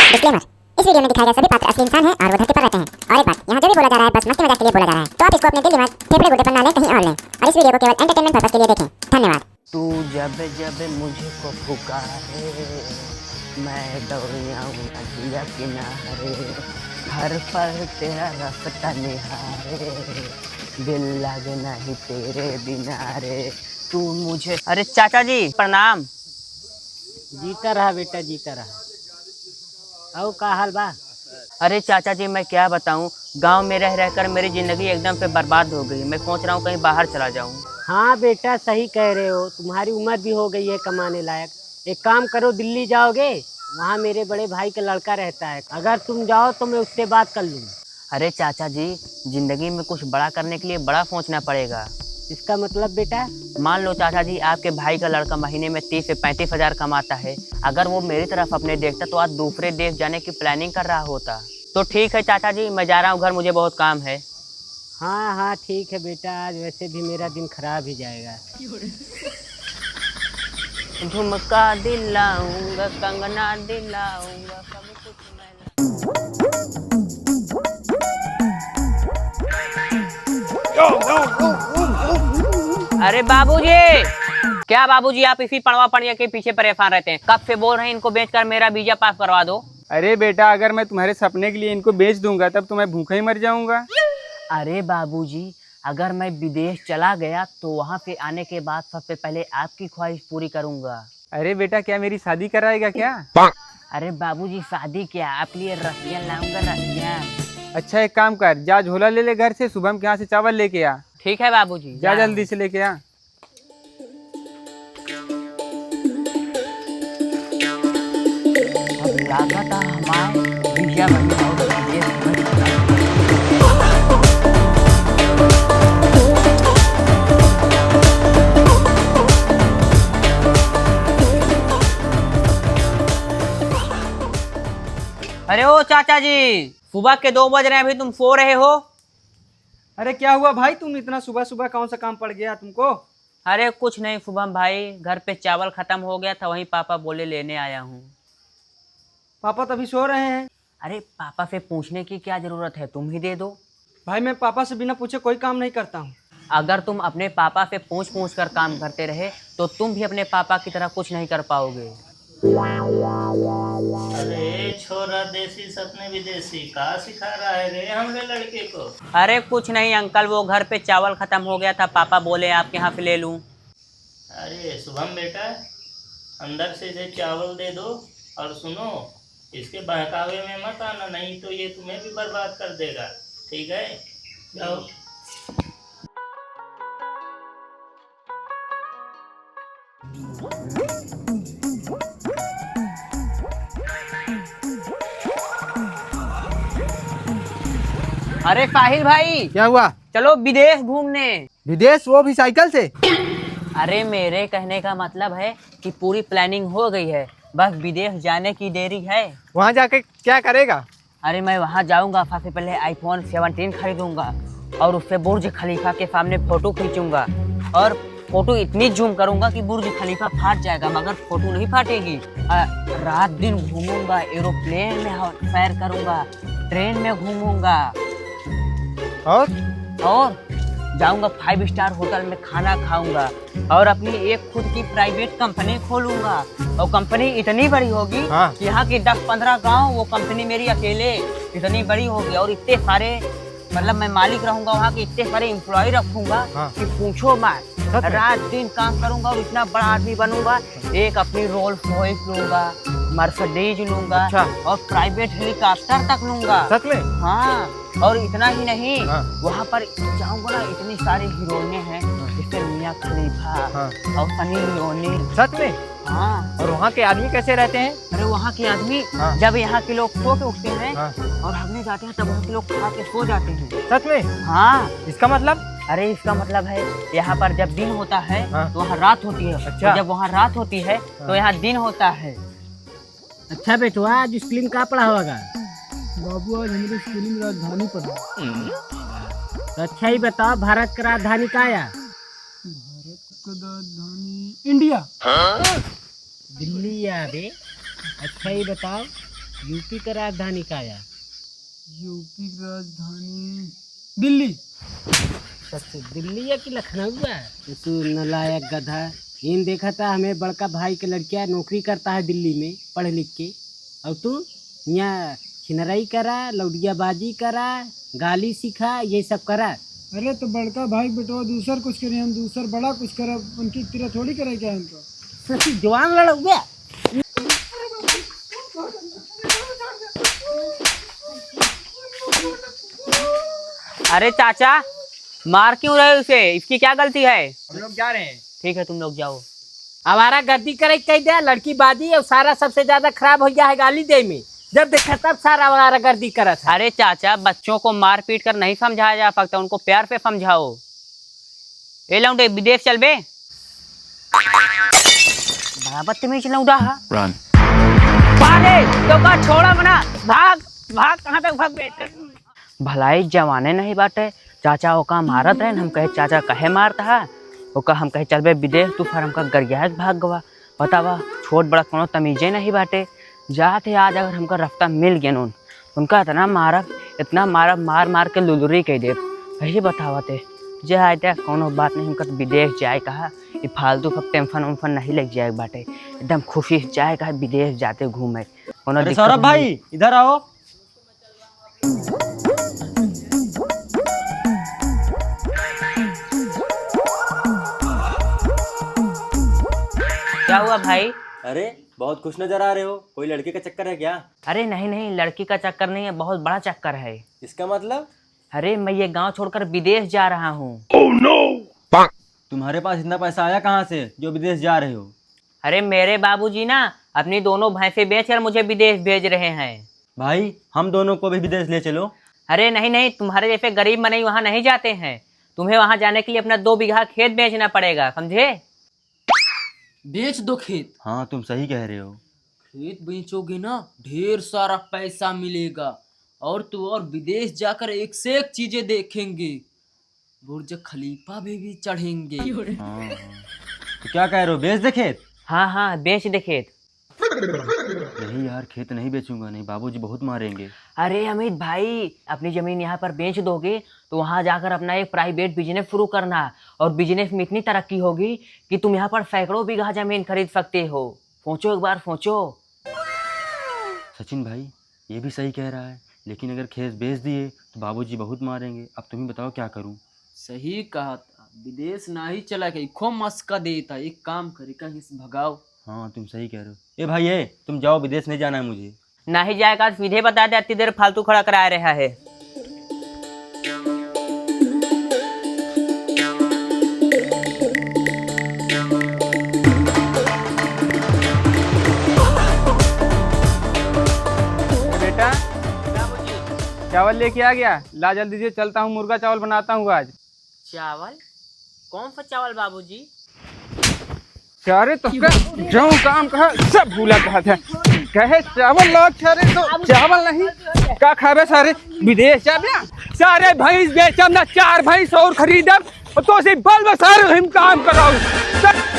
Disclaimer, इस video में दिखाए गए सभी पात्र असली इंसान हैं और वो धरती पर रहते हैं। और एक बात, यहाँ जो भी बोला जा रहा है बस मस्ती मजाक के लिए बोला जा रहा है, तो आप इसको अपने दिल दिमाग फेफड़े गुर्दे पर ना लें, कहीं और लें, और इस वीडियो को केवल एंटरटेनमेंट पर्पस के लिए देखें। धन्यवाद। तू जब जब मुझको पुकारे मैं दौड़ आऊँ नदिया किनारे, हर पल तेरा रास्ता निहारे, दिल लगे नहीं तेरे बिना रे तू मुझे। अरे चाचा जी प्रणाम। जीता रहा बेटा, जीता रहा। और का हाल बा? अरे चाचा जी मैं क्या बताऊं, गांव में रह रहकर मेरी ज़िंदगी एकदम से बर्बाद हो गई। मैं सोच रहा हूं कहीं बाहर चला जाऊं। हाँ बेटा सही कह रहे हो, तुम्हारी उम्र भी हो गई है कमाने लायक। एक काम करो, दिल्ली जाओगे, वहाँ मेरे बड़े भाई का लड़का रहता है, अगर तुम जाओ तो मैं उससे बात कर लूँगा। अरे चाचा जी ज़िंदगी में कुछ बड़ा करने के लिए बड़ा सोचना पड़ेगा। इसका मतलब बेटा? मान लो चाचा जी आपके भाई का लड़का महीने में 30 से 35 हज़ार कमाता है, अगर वो मेरी तरफ अपने देखता तो आज दूसरे देश जाने की प्लानिंग कर रहा होता। तो ठीक है चाचा जी मैं जा रहा हूँ घर, मुझे बहुत काम है। हाँ हाँ ठीक है बेटा, आज वैसे भी मेरा दिन खराब ही जाएगा। झुमका दिलाऊंगा कंगना दिलाऊंगा सब कुछ मैं। अरे बाबूजी, क्या बाबूजी आप इसी पड़वा पड़िया के पीछे परेशान रहते हैं? कब से बोल रहे हैं इनको बेचकर मेरा वीजा पास करवा दो। अरे बेटा अगर मैं तुम्हारे सपने के लिए इनको बेच दूंगा तब तो मैं भूखा ही मर जाऊंगा। अरे बाबूजी अगर मैं विदेश चला गया तो वहाँ पे आने के बाद सबसे पहले आपकी ख्वाहिश पूरी करूँगा। अरे बेटा क्या मेरी शादी कराएगा क्या? अरे बाबूजी शादी क्या, आपके लिए रसिया लाऊंगा रसिया। अच्छा एक काम कर, जा झोला ले ले घर से, शुभम के यहाँ से चावल लेके आ। ठीक है बाबूजी जा जल्दी से लेके आ। अब लागत हमारे वीजा बन अरे ओ चाचा जी सुबह के 2 बज रहे हैं, अभी तुम सो रहे हो? अरे क्या हुआ भाई, तुम इतना सुबह सुबह कौन सा काम पड़ गया तुमको? अरे कुछ नहीं शुभम भाई, घर पे चावल खत्म हो गया था, वहीं पापा बोले लेने आया हूँ। पापा तभी सो रहे हैं। अरे पापा से पूछने की क्या जरूरत है, तुम ही दे दो। भाई मैं पापा से बिना पूछे कोई काम नहीं करता हूँ। अगर तुम अपने पापा से पूछ पूछ कर काम करते रहे तो तुम भी अपने पापा की तरह कुछ नहीं कर पाओगे। अरे छोरा देसी सपने विदेशी, कहाँ सिखा रहा है रे हमरे लड़के को? अरे कुछ नहीं अंकल, वो घर पे चावल खत्म हो गया था, पापा बोले आपके यहाँ से ले लूँ। अरे शुभम बेटा अंदर से इसे चावल दे दो, और सुनो इसके बहकावे में मत आना, नहीं तो ये तुम्हें भी बर्बाद कर देगा। ठीक है जाओ। अरे साहिल भाई क्या हुआ? चलो विदेश घूमने। विदेश, वो भी साइकिल से? अरे मेरे कहने का मतलब है कि पूरी प्लानिंग हो गई है, बस विदेश जाने की देरी है। वहाँ जाके क्या करेगा? अरे मैं वहाँ जाऊँगा, सबसे पहले आईफोन 17 खरीदूंगा और उससे बुर्ज खलीफा के सामने फोटो खींचूंगा, और फोटो इतनी जूम करूंगा कि बुर्ज खलीफा फाट जाएगा मगर फोटो नहीं फाटेगी। रात दिन घूमूंगा, एरोप्लेन में सैर करूंगा, ट्रेन में घूमूंगा, और जाऊंगा 5 स्टार होटल में खाना खाऊंगा, और अपनी एक खुद की प्राइवेट कंपनी खोलूंगा। और कंपनी इतनी बड़ी होगी कि यहाँ की 10-15 गांव वो कंपनी मेरी अकेले इतनी बड़ी होगी, और इतने सारे मतलब मैं मालिक रहूंगा, वहाँ के इतने सारे एम्प्लॉय रखूंगा कि पूछो मत। रात दिन काम करूंगा और इतना बड़ा आदमी बनूंगा। एक अपनी रोल्स रॉयस लूंगा, मर्सिडीज लूंगा, और प्राइवेट हेलीकॉप्टर तक लूंगा। सच में? हाँ, और इतना ही नहीं, वहाँ पर जाऊंगा ना, इतनी सारी हीरोइनें हैं जैसे मिया खलीफा और सनी लियोनी। सच में? हाँ। और वहाँ के आदमी कैसे रहते हैं? अरे वहाँ के आदमी जब यहाँ के लोग सो के उठते हैं और भागने जाते हैं तब वहाँ के लोग खा के सो जाते हैं। सच में? हाँ। इसका मतलब? अरे इसका मतलब है यहाँ पर जब दिन होता है तो वहाँ रात होती है। अच्छा। जब वहाँ रात होती है तो यहाँ दिन होता है। अच्छा बेटवा आज स्कूल में क्या पढ़ा होगा? बाबू आज हमारे स्कूल में राजधानी पढ़ा। तो अच्छा ही बताओ, भारत का राजधानी क्या है? भारत का राजधानी इंडिया। दिल्ली है बे। अच्छा ही बताओ, यूपी का राजधानी का यार? यूपी की राजधानी दिल्ली। सबसे दिल्ली है कि लखनऊ है? तू नलायक गधा, इन देखा था हमें बड़का भाई के लड़किया नौकरी करता है दिल्ली में पढ़ लिख के, और तू यहाँ छिनराई करा, लौडियाबाजी करा, गाली सीखा, ये सब करा। अरे तो बड़का भाई बेटो दूसर कुछ करे, हम दूसर बड़ा कुछ करे, उनकी तरह थोड़ी करे क्या इनको। सच्ची जवान लड़ गया। अरे चाचा, मार क्यों रहे हो उसे? इसकी क्या गलती है? हम लोग जा रहे हैं। ठीक है, तुम लोग जाओ। हमारा गर्दी करे कह दिया, लड़की बाजी और सारा सबसे ज्यादा खराब हो गया है गाली दे में। जब देखा तब सारा हमारा गर्दी करा था। अरे चाचा, बच्चों को मार पीट कर नहीं समझाया जा सकता, उनको प्यार से समझाओ। ए लौंडे, विदेश चल बे। बड़ा बदतमीज लौंडा है। Run. भागे, तो का छोड़ा बना, भाग भाग, कहाँ तक भाग बे? भलाई जवाने नहीं बाटे। चाचा ओका मारत रहे, हम कहे चाचा कहे मारता है, ओका हम कहे चल बे विदेश, तू फिर हमका गरियाज भाग गवा। बतावा, छोट बड़ा कोनो तमीजे नहीं बाटे। जाते आज अगर हमका रफ्ता मिल गया नून, उनका इतना मारब मार मार के लुलुरी कह दे। वही बतावते जाए कोनो बात नहीं, हमका विदेश जाए कहा, ये फालतू का टेंशन उम्फन नहीं लग जाए बाटे, एकदम खुशी जाए कहा विदेश जाते घूमे। अरे सौरभ भाई इधर आओ। क्या हुआ भाई? अरे बहुत खुश नजर आ रहे हो, कोई लड़के का चक्कर है क्या? अरे नहीं नहीं, लड़की का चक्कर नहीं है, बहुत बड़ा चक्कर है। इसका मतलब? अरे मैं ये गांव छोड़कर विदेश जा रहा हूँ। तुम्हारे पास इतना पैसा आया कहाँ से जो विदेश जा रहे हो? अरे मेरे बाबूजी ना अपनी दोनों भैंसे बेचकर मुझे विदेश भेज रहे हैं। भाई हम दोनों को भी विदेश ले चलो। अरे नहीं नहीं, तुम्हारे जैसे गरीब मनई वहाँ नहीं जाते हैं। तुम्हें वहाँ जाने के लिए अपना 2 बीघा खेत बेचना पड़ेगा, समझे? बेच दो खेत। हाँ तुम सही कह रहे हो। खेत बेचोगे ना ढेर सारा पैसा मिलेगा, और तो और विदेश जाकर एक से एक चीजें देखेंगे, बुर्ज खलीफा भी चढ़ेंगे। हाँ। तो क्या कह रहे हो, बेच दे खेत? हाँ हाँ, बेच दे खेत। नहीं यार, खेत नहीं बेचूंगा, नहीं बाबूजी बहुत मारेंगे। अरे अमित भाई, अपनी जमीन यहाँ पर बेच दोगे तो वहाँ जाकर अपना एक प्राइवेट बिजनेस शुरू करना, और बिजनेस में इतनी तरक्की होगी कि तुम यहाँ पर सैकड़ों बीघा जमीन खरीद सकते हो। सोचो एक बार, सोचो। सचिन भाई ये भी सही कह रहा है, लेकिन अगर खेत बेच दिए तो बाबूजी बहुत मारेंगे। अब तुम ही बताओ क्या करूं? सही कहा था, विदेश ना ही चला गई, खो मस्का देता, एक काम करे कहीं से भगाओ। हाँ तुम सही कह रहे हो। ए भाई ये तुम जाओ, विदेश नहीं जाना है मुझे। नहीं जाएगा सीधे बता दे, इतनी देर फालतू खड़ा करा रहा है। बेटा चावल लेके आ गया, ला जल्दी से, चलता हूँ मुर्गा चावल बनाता हूँ आज। चावल? कौन सा चावल बाबूजी? चारे तो जो काम कहा सब भूला कहा था, कहे चावल ला, चारे तो चावल नहीं का खावे, सारे विदेश जाबे, सारे भैंस बेचम ना, 4 भैंस और खरीदब, तो सिर्फ बल सारे हम काम कराओ।